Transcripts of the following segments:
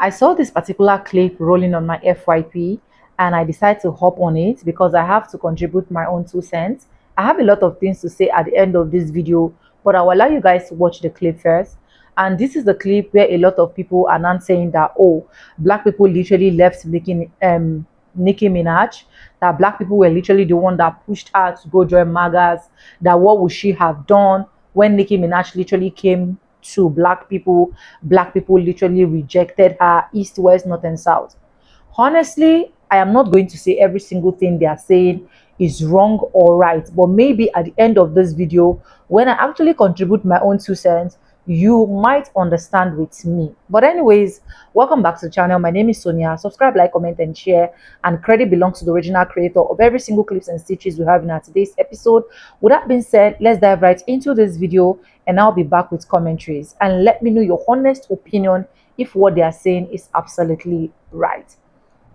I saw this particular clip rolling on my FYP and I decided to hop on it because I have to contribute my own 2 cents. I have a lot of things to say at the end of this video, but I will allow you guys to watch the clip first. And this is the clip where a lot of people are not saying that, oh, black people literally left Nicki Minaj, that black people were literally the one that pushed her to go join MAGAs, that what would she have done when Nicki Minaj literally came to black people literally rejected her east, west, north, and south. Honestly, I am not going to say every single thing they are saying is wrong or right, but maybe at the end of this video, when I actually contribute my own 2 cents, you might understand with me. But anyways, welcome back to the channel. My name is Sonia. Subscribe, like, comment, and share. And credit belongs to the original creator of every single clips and stitches we have in our today's episode. With that being said, let's dive right into this video, and I'll be back with commentaries. And let me know your honest opinion if what they are saying is absolutely right.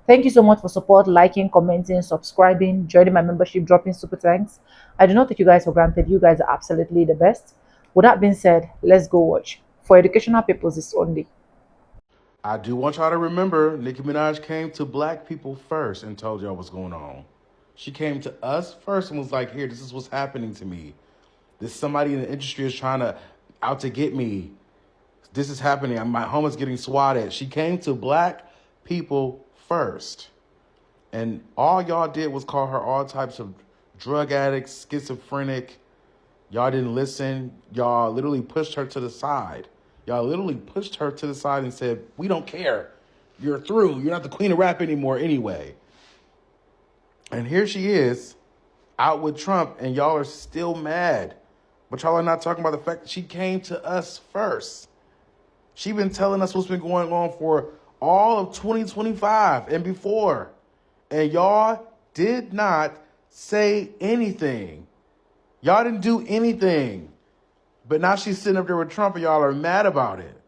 Thank you so much for support, liking, commenting, subscribing, joining my membership, dropping super thanks. I do not take you guys for granted. You guys are absolutely the best. With that being said, let's go watch. For educational purposes only. I do want y'all to remember, Nicki Minaj came to black people first and told y'all what's going on. She came to us first and was like, here, this is what's happening to me. This somebody in the industry is trying to out to get me. This is happening. My home is getting swatted. She came to black people first. And all y'all did was call her all types of drug addicts, schizophrenic. Y'all didn't listen. Y'all literally pushed her to the side. Y'all literally pushed her to the side and said, we don't care. You're through. You're not the queen of rap anymore anyway. And here she is out with Trump and y'all are still mad. But y'all are not talking about the fact that she came to us first. She been telling us what's been going on for all of 2025 and before. And y'all did not say anything. Y'all didn't do anything. But now she's sitting up there with Trump and y'all are mad about it.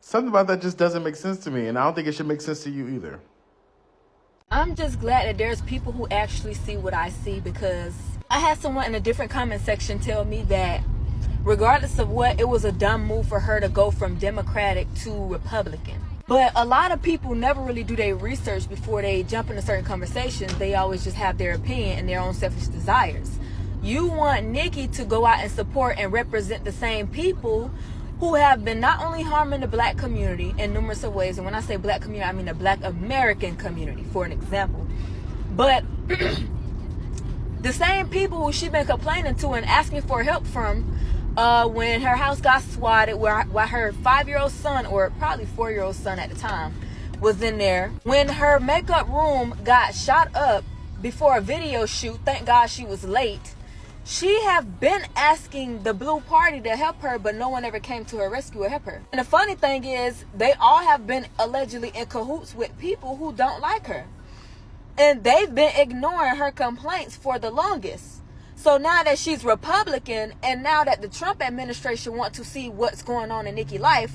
Something about that just doesn't make sense to me. And I don't think it should make sense to you either. I'm just glad that there's people who actually see what I see, because I had someone in a different comment section tell me that regardless of what, it was a dumb move for her to go from Democratic to Republican. But a lot of people never really do their research before they jump into certain conversations. They always just have their opinion and their own selfish desires. You want Nicki to go out and support and represent the same people who have been not only harming the black community in numerous of ways, and when I say black community, I mean the black American community, for an example. But the same people who she's been complaining to and asking for help from when her house got swatted, while her 5-year-old son, or probably 4-year-old son at the time, was in there. When her makeup room got shot up before a video shoot, thank God she was late. She have been asking the blue party to help her, but no one ever came to her rescue or help her. And the funny thing is, they all have been allegedly in cahoots with people who don't like her. And they've been ignoring her complaints for the longest. So now that she's Republican, and now that the Trump administration wants to see what's going on in Nicki's life,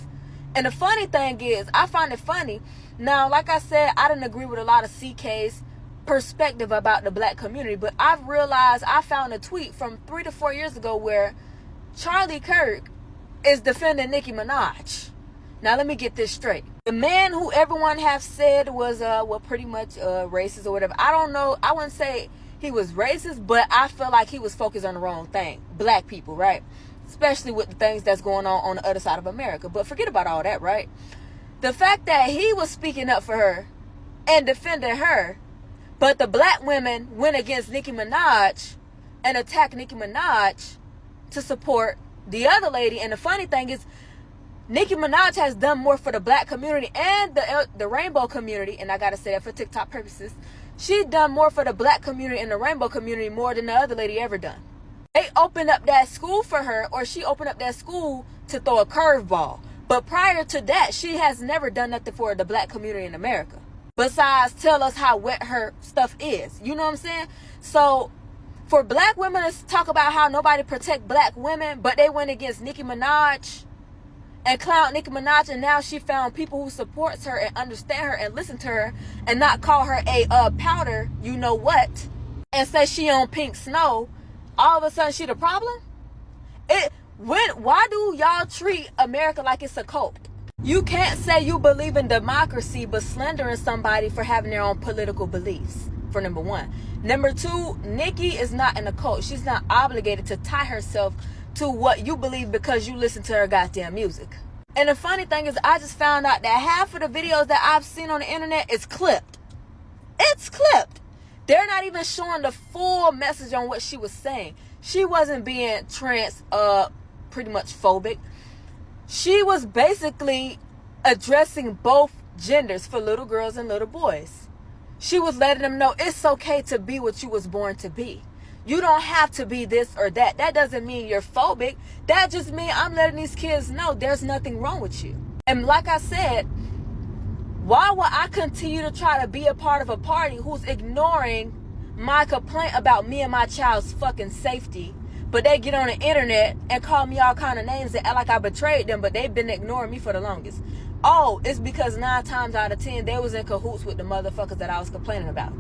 and the funny thing is, I find it funny. Now, like I said, I didn't agree with a lot of CK's perspective about the black community, but I've realized I found a tweet from 3 to 4 years ago where Charlie Kirk is defending Nicki Minaj. Now let me get this straight. The man who everyone have said was well, pretty much racist or whatever. I don't know. I wouldn't say he was racist, but I feel like he was focused on the wrong thing. Black people, right? Especially with the things that's going on the other side of America. But forget about all that, right? The fact that he was speaking up for her and defending her, but the black women went against Nicki Minaj and attacked Nicki Minaj to support the other lady. And the funny thing is, Nicki Minaj has done more for the black community and the rainbow community, and I gotta say that for TikTok purposes. She's done more for the black community and the rainbow community more than the other lady ever done. They opened up that school for her, or she opened up that school to throw a curveball. But prior to that, she has never done nothing for the black community in America, besides tell us how wet her stuff is. You know what I'm saying? So for black women to talk about how nobody protect black women, but they went against Nicki Minaj and clown Nicki Minaj, and now she found people who supports her and understand her and listen to her and not call her a powder, you know what, and say she on pink snow, all of a sudden she the problem? Why do y'all treat America like it's a cult? You can't say you believe in democracy but slandering somebody for having their own political beliefs, for number one. Number two, Nicki is not in a cult. She's not obligated to tie herself to what you believe because you listen to her goddamn music. And the funny thing is, I just found out that half of the videos that I've seen on the internet is clipped. It's clipped. They're not even showing the full message on what she was saying. She wasn't being pretty much phobic. She was basically addressing both genders for little girls and little boys. She was letting them know it's okay to be what you was born to be. You don't have to be this or that. That doesn't mean you're phobic. That just means I'm letting these kids know there's nothing wrong with you. And like I said, why would I continue to try to be a part of a party who's ignoring my complaint about me and my child's fucking safety? But they get on the internet and call me all kind of names and act like I betrayed them, but they've been ignoring me for the longest. Oh, it's because 9 times out of 10, they was in cahoots with the motherfuckers that I was complaining about.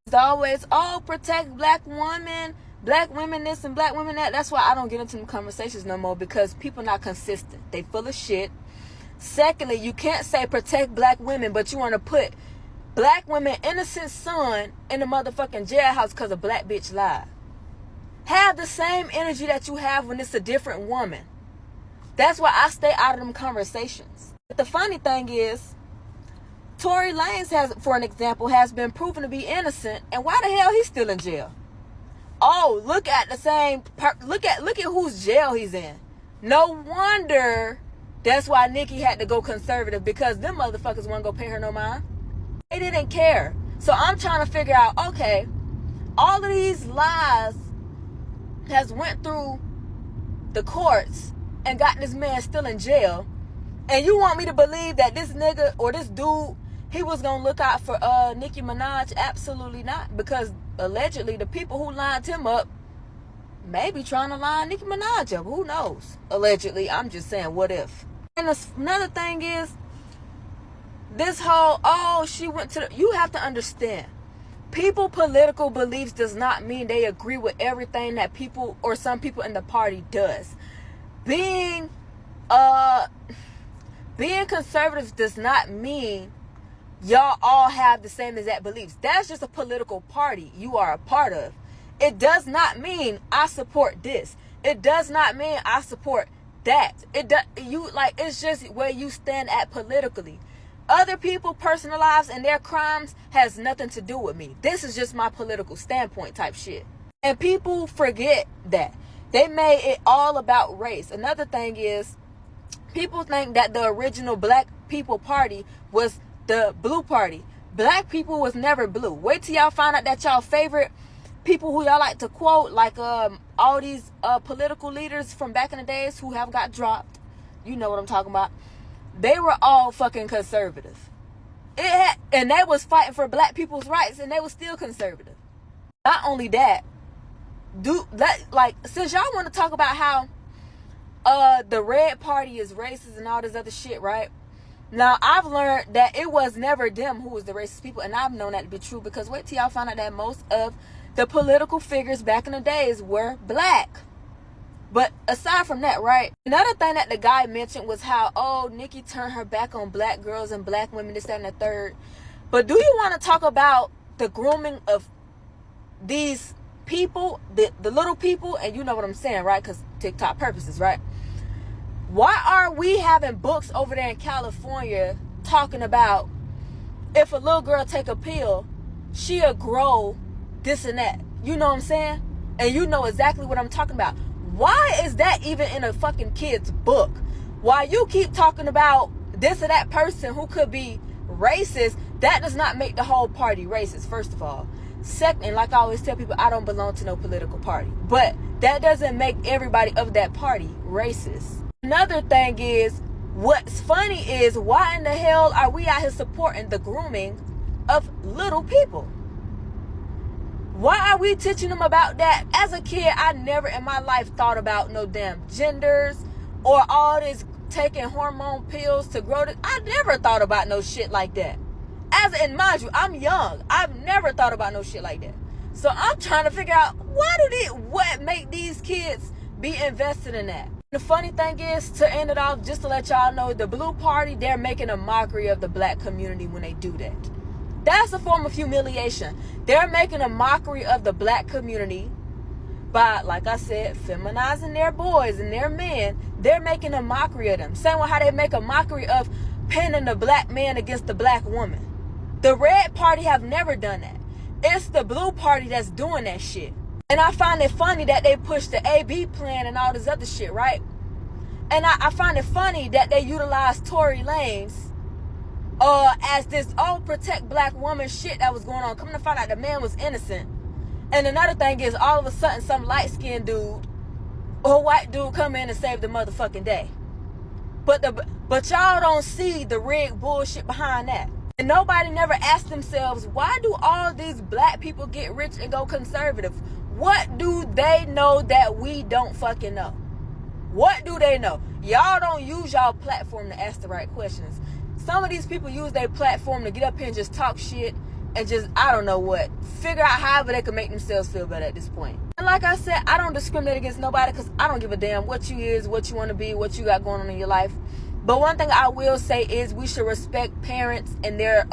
It's always, oh, protect black women this and black women that. That's why I don't get into them conversations no more, because people not consistent. They full of shit. Secondly, you can't say protect black women, but you want to put black women innocent son in the motherfucking jailhouse because a black bitch lied. Have the same energy that you have when it's a different woman. That's why I stay out of them conversations. But the funny thing is, Tory Lanez has, for an example, has been proven to be innocent, and why the hell he's still in jail? Oh, look at the same look at whose jail he's in. No wonder that's why Nicki had to go conservative, because them motherfuckers wouldn't go pay her no mind. They didn't care. So I'm trying to figure out, okay, all of these lies has went through the courts and got this man still in jail, and you want me to believe that this nigga or this dude, he was gonna look out for Nicki Minaj? Absolutely not, because allegedly the people who lined him up may be trying to line Nicki Minaj up. Who knows? Allegedly. I'm just saying, what if? And another thing is, this whole, oh, she went to the, you have to understand, people political beliefs does not mean they agree with everything that people or some people in the party does. Being conservative does not mean y'all all have the same exact beliefs. That's just a political party you are a part of. It does not mean I support this. It does not mean I support that. It's just where you stand at politically. Other people, personal lives and their crimes has nothing to do with me. This is just my political standpoint type shit. And people forget that. They made it all about race. Another thing is, people think that the original Black People Party was the blue party. Black people was never blue. Wait till y'all find out that y'all favorite people who y'all like to quote, like all these political leaders from back in the days who have got dropped. You know what I'm talking about. They were all fucking conservative. And they was fighting for black people's rights, and they was still conservative. Not only that, since y'all want to talk about how the red party is racist and all this other shit, right? Now, I've learned that it was never them who was the racist people, and I've known that to be true, because wait till y'all find out that most of the political figures back in the days were black. But aside from that, right, another thing that the guy mentioned was how, oh, Nicki turned her back on black girls and black women, this, that, and the third. But do you want to talk about the grooming of these people, the little people? And you know what I'm saying, right? Because TikTok purposes, right? Why are we having books over there in California talking about if a little girl take a pill, she'll grow this and that? You know what I'm saying? And you know exactly what I'm talking about. Why is that even in a fucking kid's book? Why you keep talking about this or that person who could be racist, that does not make the whole party racist, first of all. Second, and like I always tell people, I don't belong to no political party. But that doesn't make everybody of that party racist. Another thing is, what's funny is, why in the hell are we out here supporting the grooming of little people? Why are we teaching them about that? As a kid, I never in my life thought about no damn genders or all this taking hormone pills to grow this. I never thought about no shit like that. And mind you, I'm young. I've never thought about no shit like that. So I'm trying to figure out, what make these kids be invested in that? The funny thing is, to end it off, just to let y'all know, the blue party, they're making a mockery of the black community when they do that. That's a form of humiliation. They're making a mockery of the black community by, like I said, feminizing their boys and their men. They're making a mockery of them. Same with how they make a mockery of pinning the black man against the black woman. The red party have never done that. It's the blue party that's doing that shit. And I find it funny that they push the AB plan and all this other shit, right? And I find it funny that they utilize Tory Lanez as this protect black woman shit that was going on. Coming to find out the man was innocent. And another thing is, all of a sudden, some light-skinned dude or white dude come in and save the motherfucking day. But y'all don't see the rigged bullshit behind that. And nobody never asked themselves, why do all these black people get rich and go conservative? What do they know that we don't fucking know? What do they know? Y'all don't use y'all platform to ask the right questions. Some of these people use their platform to get up here and just talk shit and just, I don't know what, figure out however they can make themselves feel better at this point. And like I said, I don't discriminate against nobody because I don't give a damn what you is, what you want to be, what you got going on in your life. But one thing I will say is we should respect parents and their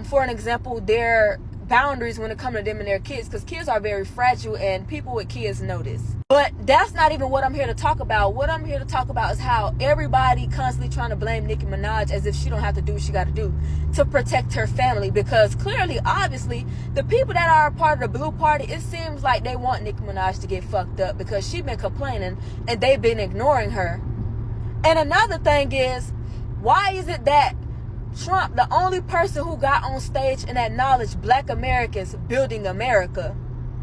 for an example, their boundaries when it comes to them and their kids, because kids are very fragile and people with kids know this. But that's not even what I'm here to talk about. What I'm here to talk about is how everybody constantly trying to blame Nicki Minaj as if she don't have to do what she got to do to protect her family, because clearly, obviously, the people that are a part of the blue party, it seems like they want Nicki Minaj to get fucked up because she's been complaining and they've been ignoring her. And another thing is, why is it that Trump, the only person who got on stage and acknowledged black Americans building America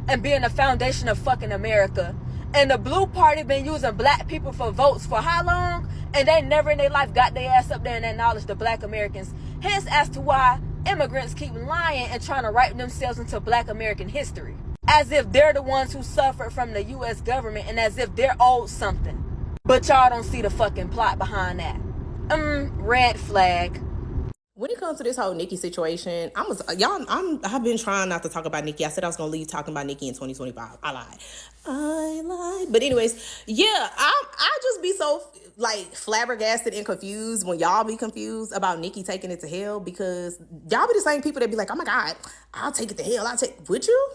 and being the foundation of fucking America, and the blue party been using black people for votes for how long? And they never in their life got their ass up there and acknowledged the black Americans. Hence as to why immigrants keep lying and trying to write themselves into black American history. As if they're the ones who suffered from the U.S. government and as if they're owed something. But y'all don't see the fucking plot behind that. Red flag. When it comes to this whole Nicki situation, I've been trying not to talk about Nicki. I said I was gonna leave talking about Nicki in 2025. I lied. But anyways, yeah, I just be so like flabbergasted and confused when y'all be confused about Nicki taking it to hell, because y'all be the same people that be like, oh my God, I'll take it to hell. Would you?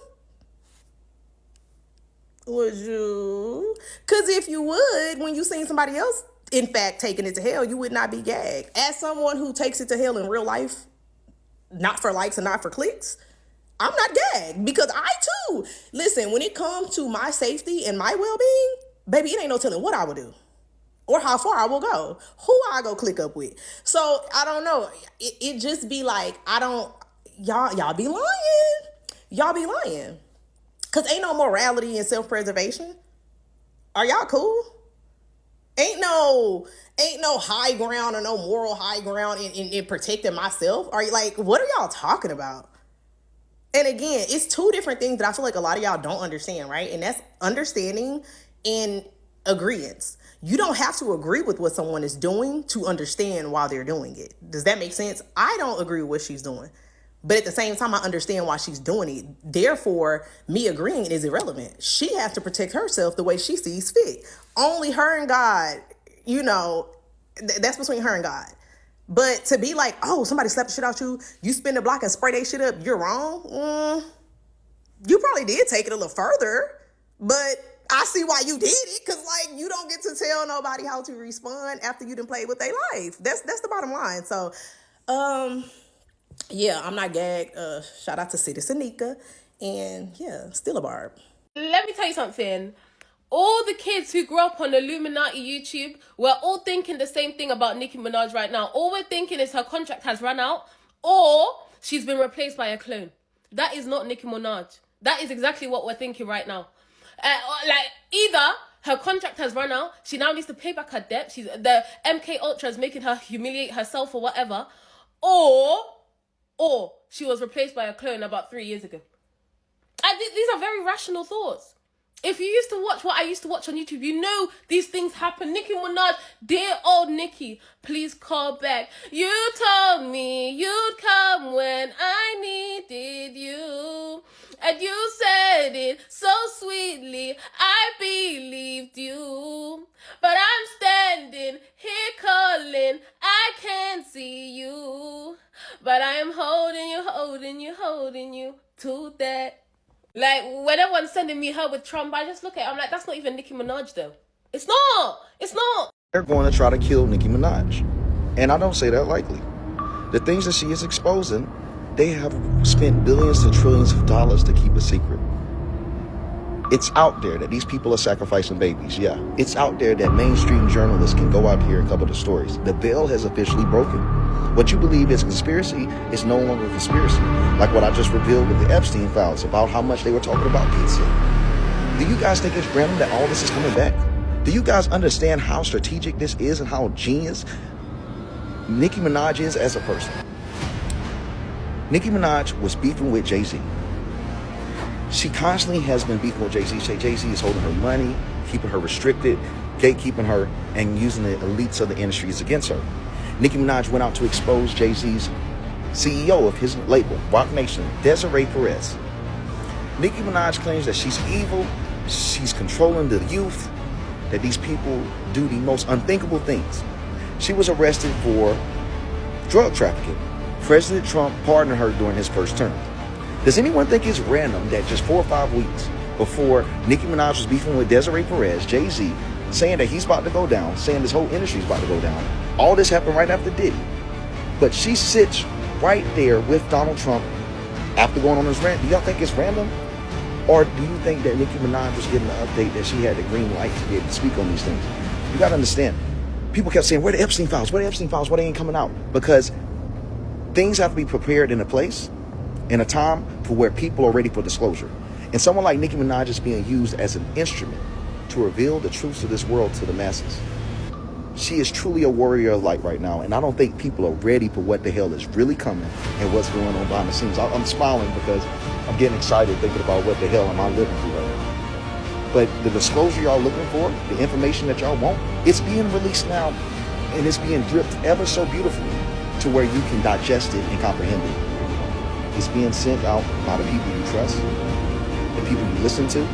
Would you? Because if you would, when you seen somebody else in fact taking it to hell, you would not be gagged. As someone who takes it to hell in real life, not for likes and not for clicks, I'm not gagged, because I too, listen, when it comes to my safety and my well-being, baby, it ain't no telling what I would do or how far I will go, who I go click up with. So I don't know, it just be like, y'all be lying, because ain't no morality in self-preservation. Are y'all cool? Ain't no high ground or no moral high ground in protecting myself. Are you like, what are y'all talking about? And again, it's two different things that I feel like a lot of y'all don't understand, right? And that's understanding and agreeance. You don't have to agree with what someone is doing to understand why they're doing it. Does that make sense? I don't agree with what she's doing, but at the same time, I understand why she's doing it. Therefore, me agreeing is irrelevant. She has to protect herself the way she sees fit. Only her and God, that's between her and God. But to be like, oh, somebody slapped the shit out you spin the block and spray that shit up, you're wrong. You probably did take it a little further, but I see why you did it, because like you don't get to tell nobody how to respond after you done played with their life. That's the bottom line. So, yeah, I'm not gagged. Shout out to Citizen Nika, and yeah, still a barb. Let me tell you something. All the kids who grew up on the Illuminati YouTube, we're all thinking the same thing about Nicki Minaj right now. All we're thinking is her contract has run out, or she's been replaced by a clone. That is not Nicki Minaj. That is exactly what we're thinking right now. Like, either her contract has run out, she now needs to pay back her debt, the MK Ultra is making her humiliate herself or whatever, or she was replaced by a clone about 3 years ago. These are very rational thoughts. If you used to watch what I used to watch on YouTube, you know these things happen. Nicki Minaj, dear old Nicki, please call back. You told me you'd come when I needed you. And you said it so sweetly, I believed you. But I'm standing here calling, I can't see you. But I am holding you, holding you, holding you to that. Like, when everyone's sending me her with Trump, I just look at it, I'm like, that's not even Nicki Minaj, though. It's not. It's not. They're going to try to kill Nicki Minaj. And I don't say that lightly. The things that she is exposing, they have spent billions to trillions of dollars to keep a secret. It's out there that these people are sacrificing babies, yeah. It's out there that mainstream journalists can go out here and cover the stories. The veil has officially broken. What you believe is conspiracy is no longer a conspiracy. Like what I just revealed with the Epstein files about how much they were talking about pizza. Do you guys think it's random that all this is coming back? Do you guys understand how strategic this is and how genius Nicki Minaj is as a person? Nicki Minaj was beefing with Jay-Z. She constantly has been beefing with Jay-Z. Jay-Z is holding her money, keeping her restricted, gatekeeping her, and using the elites of the industries against her. Nicki Minaj went out to expose Jay-Z's CEO of his label, Roc Nation, Desiree Perez. Nicki Minaj claims that she's evil, she's controlling the youth, that these people do the most unthinkable things. She was arrested for drug trafficking. President Trump pardoned her during his first term. Does anyone think it's random that just 4 or 5 weeks before Nicki Minaj was beefing with Desiree Perez, Jay-Z, saying that he's about to go down, saying this whole industry is about to go down, all this happened right after Diddy. But she sits right there with Donald Trump after going on this rant. Do y'all think it's random? Or do you think that Nicki Minaj was getting an update that she had the green light to be able to speak on these things? You got to understand. People kept saying, where the Epstein files? Where the Epstein files? Why they ain't coming out? Because things have to be prepared in a place, in a time for where people are ready for disclosure. And someone like Nicki Minaj is being used as an instrument to reveal the truths of this world to the masses. She is truly a warrior of light right now, and I don't think people are ready for what the hell is really coming and what's going on behind the scenes. I'm smiling because I'm getting excited thinking about what the hell am I living through right now. But the disclosure y'all looking for, the information that y'all want, it's being released now, and it's being dripped ever so beautifully to where you can digest it and comprehend it. It's being sent out by the people you trust, the people you listen to.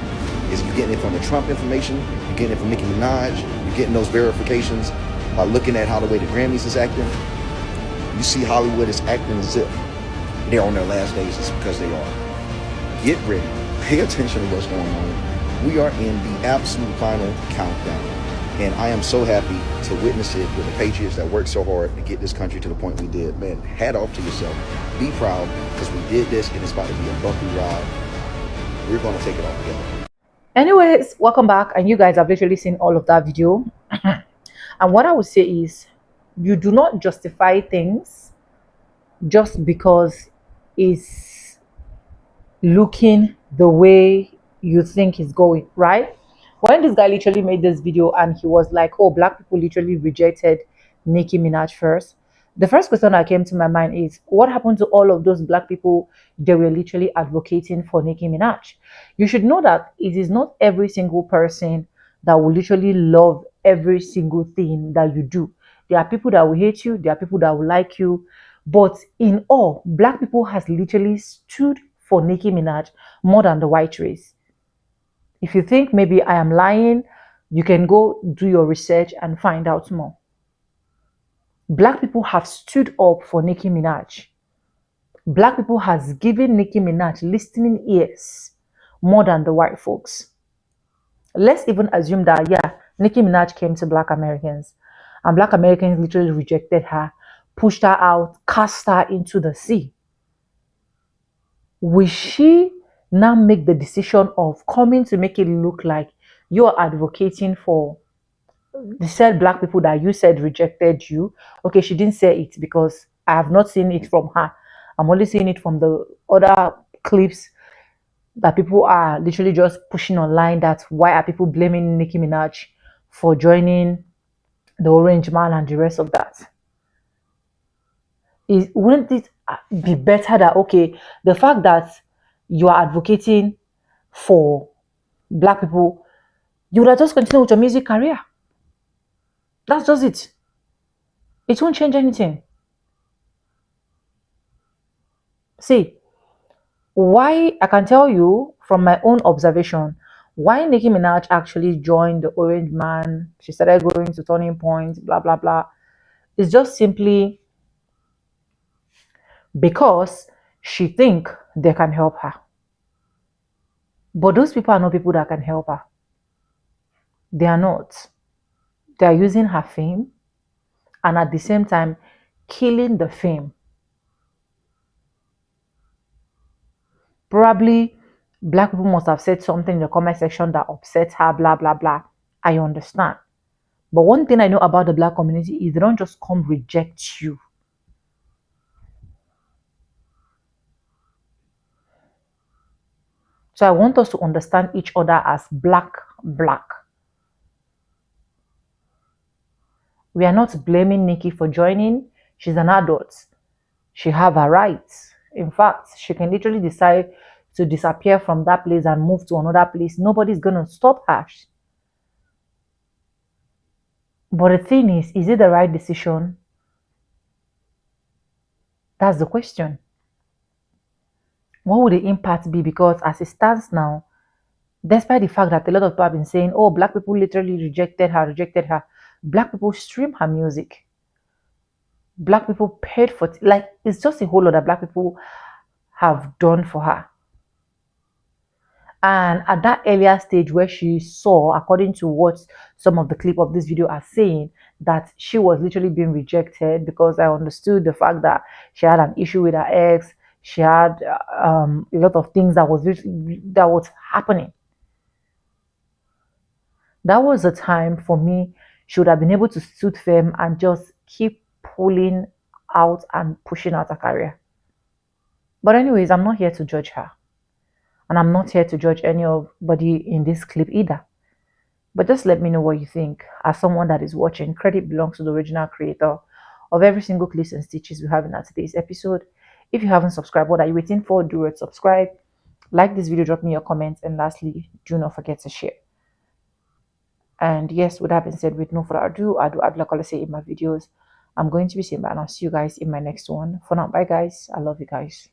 Is you getting it from the Trump information, you're getting it from Nicki Minaj, you're getting those verifications by looking at how the way the Grammys is acting. You see Hollywood is acting as if they're on their last days. It's because they are. Get ready. Pay attention to what's going on. We are in the absolute final countdown. And I am so happy to witness it with the patriots that worked so hard to get this country to the point we did. Man, hat off to yourself. Be proud because we did this and it's about to be a bumpy ride. We're going to take it all together. Anyways, welcome back, and you guys have literally seen all of that video. And what I would say is, you do not justify things just because it's looking the way you think it's going, right? When this guy literally made this video and he was like, oh, black people literally rejected Nicki Minaj first, the first question that came to my mind is, what happened to all of those black people that were literally advocating for Nicki Minaj? You should know that it is not every single person that will literally love every single thing that you do. There are people that will hate you, there are people that will like you, but in all, black people has literally stood for Nicki Minaj more than the white race. If you think maybe I am lying, you can go do your research and find out more. Black people have stood up for Nicki Minaj. Black people has given Nicki Minaj listening ears more than the white folks. Let's even assume that, yeah, Nicki Minaj came to black Americans and black Americans literally rejected her, pushed her out, cast her into the sea. Will she now make the decision of coming to make it look like you're advocating for the said black people that you said rejected you? Okay, she didn't say it because I have not seen it from her. I'm only seeing it from the other clips that people are literally just pushing online. That why are people blaming Nicki Minaj for joining the Orange Man and the rest of that? Wouldn't it be better that, okay, the fact that you are advocating for black people, you would have just continued with your music career? That's just it. It won't change anything. See, Why, I can tell you from my own observation, why Nicki Minaj actually joined the Orange Man, she started going to Turning Point, blah, blah, blah, is just simply because she think they can help her. But those people are not people that can help her. They are not. They are using her fame and at the same time killing the fame. Probably black people must have said something in the comment section that upsets her, blah, blah, blah. I understand. But one thing I know about the black community is they don't just come reject you. So I want us to understand each other as black. We are not blaming Nicki for joining. She's an adult. She have her rights. In fact, she can literally decide to disappear from that place and move to another place. Nobody's going to stop her. But the thing is it the right decision? That's the question. What would the impact be? Because as it stands now, despite the fact that a lot of people have been saying, oh, black people literally rejected her, black people stream her music. Black people paid for it. Like, it's just a whole lot that black people have done for her. And at that earlier stage where she saw, according to what some of the clip of this video are saying, that she was literally being rejected, because I understood the fact that she had an issue with her ex, she had a lot of things that was happening. That was a time for me she would have been able to stood firm and just keep pulling out and pushing out her career. But anyways, I'm not here to judge her. And I'm not here to judge anybody in this clip either. But just let me know what you think. As someone that is watching, credit belongs to the original creator of every single clips and stitches we have in today's episode. If you haven't subscribed, what are you waiting for? Do it, subscribe, like this video, drop me your comments, and lastly, do not forget to share. And yes, with that being said, with no further ado, I do like I say in my videos, I'm going to be saying bye, and I'll see you guys in my next one. For now, bye guys. I love you guys.